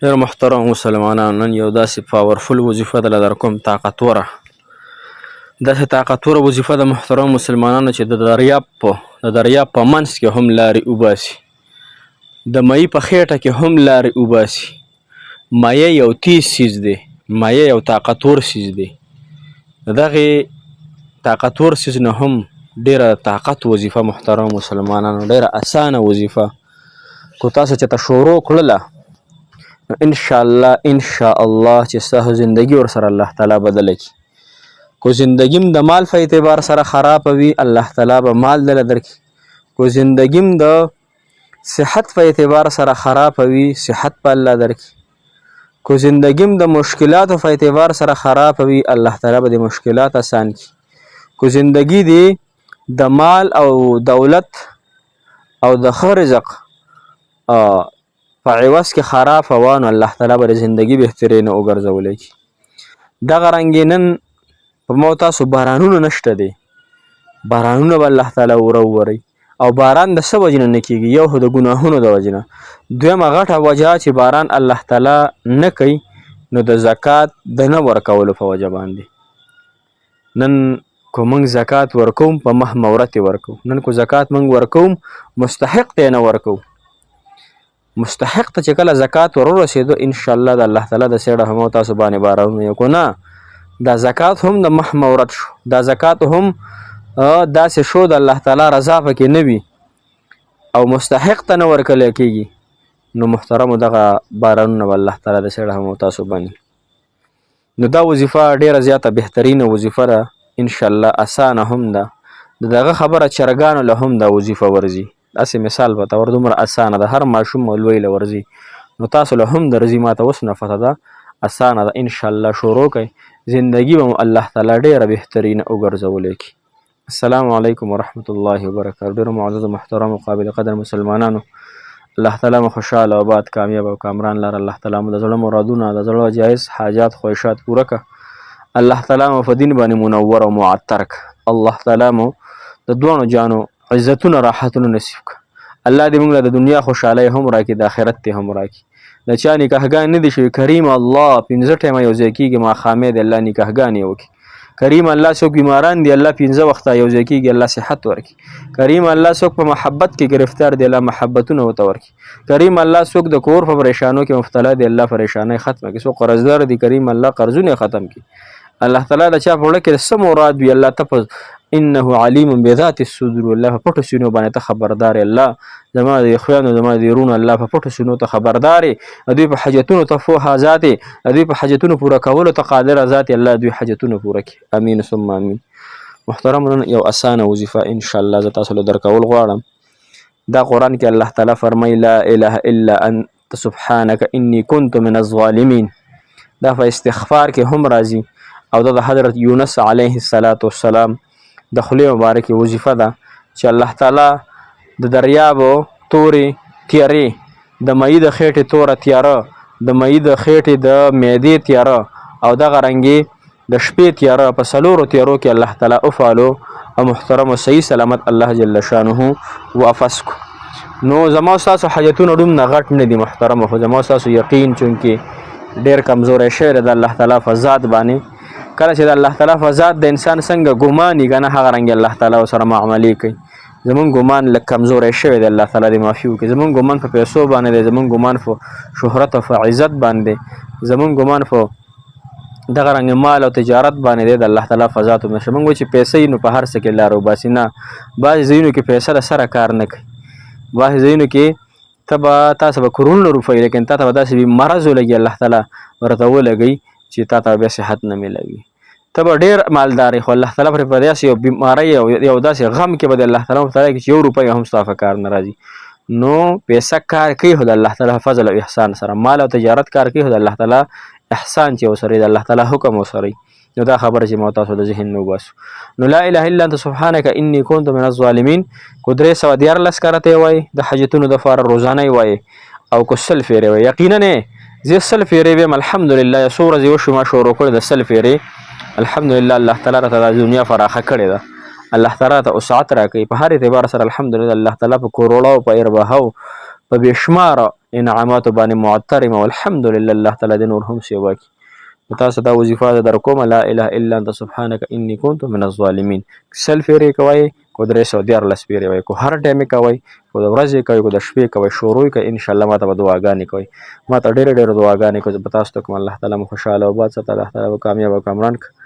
ډېر محترم مسلمانانو، نن یو داسې پاورفل وظیفه ده در کوم، طاقتوره وظیفه ده محترم مسلمانانو، چې د دریاب په منځ کې هم لارې وباسي، د مۍ په خېټه کې هم لارې وباسي. مایع یو تیز څیز دی، مایع یو طاقتور څیز دی. د دغې طاقتور څیز نه هم ډېره طاقت وظیفه محترم مسلمانانو، ډېره اسانه وظیفه کو تاسو چې ته شروع کړله، ان شاء الله چې ستاسو زندگی ورسره الله تعالی بدله کړي. کو زندگیم د مال په اعتبار سره خراب وي، الله تعالی به مال دله درکړي. کو زندگیم د صحت په اعتبار سره خراب وي، صحت په الله درکړي. کو زندگیم د مشکلاتو په اعتبار سره خراب وي، الله تعالی به د مشکلات آسان کړي. کو زندگی دی د مال او دولت او د ښه رزق په عوض کې خراب وانو، الله تعالی به زندگی بهترینه وګرځولی کړي. دغه رنګې نن په مو تاسو بارانونه نشته دی، بارانونه به الله تعالی ورووري. او باران د څه وجې نه کېږي؟ یو خو د ګناهونو د وجې نه، دویمه غټه وجه چې باران الله تعالی نه کوي نو د زکات د نه ورکولو په وجه باندې. نن کو موږ زکات ورکوم په مه مورت ورکو، نن کو زکات موږ ورکوم مستحق ته نه ورکو. مستحق ته چې کله زکات ورورسېدو، ان شاء الله د الله تعالی د سیړه هم تاسو باندې بارانونه یو کو نه. دا زکات هم د مه مورت شو، دا زکات هم داسې شو د الله تعالی رضا پکې نه وي او مستحق ته نه ورکلی کېږي، نو محترمو دغه بارانونه به الله تعالی د سیړه هم تاسو باندې. نو دا وظیفه ډېره زیاته بهترینه وظیفه ده، ان شاء الله اسانه هم ده. دغه خبره چرګانو له هم دا وظیفه ورځي، داسې مثال په طور دومره اسانه ده، هر ماشوم لوی له ورځي. نو تاسو له هم درځي، ماته اوس نه پته ده، اسانه ده. ان شاء الله شروع کړئ، زندگی به الله تعالی ډېره بهترینه وګرځولی کړي. السلام علیکم ورحمت الله وبرکاته. ډېرو معزز محترم او قابل قدر مسلمانانو، الله تعالی مو خوشحاله آباد کامیاب او کامران لره. الله تعالی مو د زړه مرادونه، د زړه جایز حاجات خواهشات پوره کړه. الله تعالی مو په دین باندې منور او معطر کړه. الله تعالی مو د دواړو جانو عزتونه راحتونه نصیب کړه. الله دې موږ له د دنیا خوشحالۍ هم راکړي، د آخرت ته هم راکړي. د چا نکاحګان نه دي شوي، کریم الله 15 ټیمه یو ځای کېږي، ماښامې د الله نکاحګانې وکړي. کریم الله څوک بیماران دي، الله 15 وخته یو ځای کېږي، الله صحت ورکړي. کریم الله څوک په محبت کې گرفتار دی، الله محبتونه ورته ورکړي. کریم الله څوک د کور په پریشانو کې مبتلا دی، الله پریشانۍ ختمه کړي. څوک قرضدار دي، کریم الله قرضونه ختم کړي. الله تعالی د چا په وړه کې څه مراد وي، الله ته انه علیم بذات الصدور، الله په پټو سینو باندې ته خبردار. الله زما د اخوانو، زما د ورونو، الله په پټو سینو ته خبردار، دوی په حاجتونو ته فوها ذات، دوی په حاجتونو پوره کولو ته قادر ذات، الله دوی حاجتونو پوره کړي. امین ثم امین. محترم، یو اسانه وظیفه ان شاء الله زه تاسو له درکول غواړم. دا قرآن کې الله تعالی فرمایي لا اله الا انت سبحانك انی كنت من الظالمین. دا په استغفار کې هم راځي او دا د حضرت یونس علیه السلام د خولې مبارکې وظیفه ده چې الله تعالی د دریابو تورې تیارې، د مۍ د خېټې توره تیاره، د مۍ د خېټې د معدې تیاره او دغه رنګې د شپې تیاره، په څلورو تیارو کې الله تعالی وفالو او محترم او صحیح سلامت الله جل شانه وافس کو. نو زما ستاسو حاجتونه دومره غټ نه دي محترمه، خو زما ستاسو یقین چونکې ډېر کمزوری شوی دی د الله تعالی په ذات باندې. کله چې د الله تعالی په ذات د انسان څنګه ګمان وي که نه، هغه رنګ الله تعالی ورسره معاملې کوي. زمونږ ګمان لږ کمزوری شوی دی، الله تعالی دې معافي وکړي. زمونږ ګمان په پیسو باندې دی، زمونږ ګمان په شهرت او په عزت باندې، زمونږ ګمان په دغه رنګ مال او تجارت باندې دی، د الله تعالی په ذات نشه. موږ وایو چې پیسې نو په هر څه کې لار وباسي، نه. بعضې ځایونو کې پیسه د سره کار نه کوي، بعضې ځایونو کې تاسو به کورونه روپۍ، لیکن تا ته به داسې مرض ولګي، الله تعالی ورته ولګوي چې تا ته بیا صحت نه میلوي. ته به ډېر مالدار خو الله تعالی پرې په داسې یو بیمارۍ او یو داسې غم کې به د الله تعالی مبتلا کړي چې یو روپۍ هم ستا په کار نه راځي. نو پیسه کار کوي خو د الله تعالی فضل او احسان سره، مال او تجارت کار کوي خو د الله تعالی احسان چې ورسره د الله تعالی حکم ورسره. نو دا خبره چې ما تاسو د ذهن نه وباسو. نو لا اله الا انت سبحانك انی كنت من الظالمین کو 314 کرته وای د حاجتونو د فار روزانه وای او کو سل فیره وای. یقینا نه زه سل فیره به الحمدلله سوره زو شما شروع کړ د سل فیره. الحمدلله الله تعالی را ته د دنیا فراخه کړې ده، الله تعالی ته وسعت راکړي په هر اعتبار سره. الحمدلله الله تعالی په کروڑو په ارباحو په بشمار انعاماتو باندې معطر یم والحمدلله الله تعالی دې نور هم سیوا کړي. تاسو دا وظیفه در کومه لا اله الا انت سبحانك اني كنت من الظالمین. سل پیرې کوئ کو 314 پیرې وایي کو هر ټایم کوئ کو د ورځې کوئ کو د شپې کوئ شروع کوئ انشاءالله ماته به دعاګانې کوئ. ماته ډېرې ډېرې دعاګانې کوئ. زه به تاسو ته کوم. الله تعالی مو خوشحاله او باد ساته. الله تعالی به کامیاب او کامران کړي.